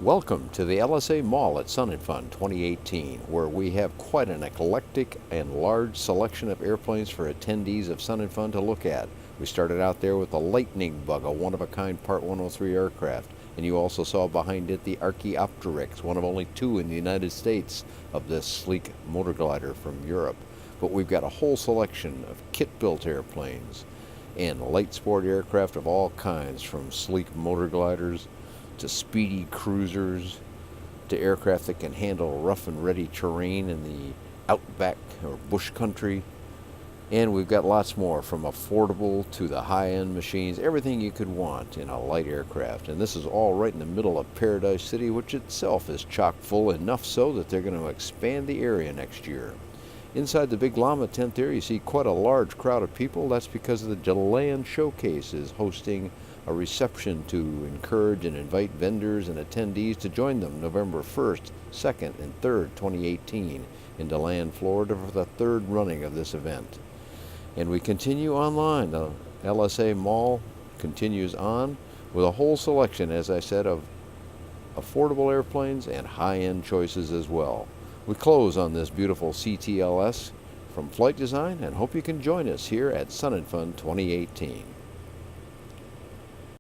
Welcome to the LSA Mall at Sun and Fun 2018, where we have quite an eclectic and large selection of airplanes for attendees of Sun and Fun to look at. We started out there with the Lightning Bug, a one-of-a-kind Part 103 aircraft, and you also saw behind it the Archaeopteryx, one of only two in the United States of this sleek motorglider from Europe. But we've got a whole selection of kit-built airplanes and light sport aircraft of all kinds, from sleek motorgliders to speedy cruisers, to aircraft that can handle rough and ready terrain in the outback or bush country. And we've got lots more, from affordable to the high-end machines, everything you could want in a light aircraft. And this is all right in the middle of Paradise City, which itself is chock full, enough so that they're going to expand the area next year. Inside the Big Llama tent there, you see quite a large crowd of people. That's because the Deland Showcase is hosting a reception to encourage and invite vendors and attendees to join them November 1st, 2nd, and 3rd, 2018 in DeLand, Florida for the third running of this event. And we continue online. The LSA Mall continues on with a whole selection, as I said, of affordable airplanes and high-end choices as well. We close on this beautiful CTLS from Flight Design and hope you can join us here at Sun and Fun 2018.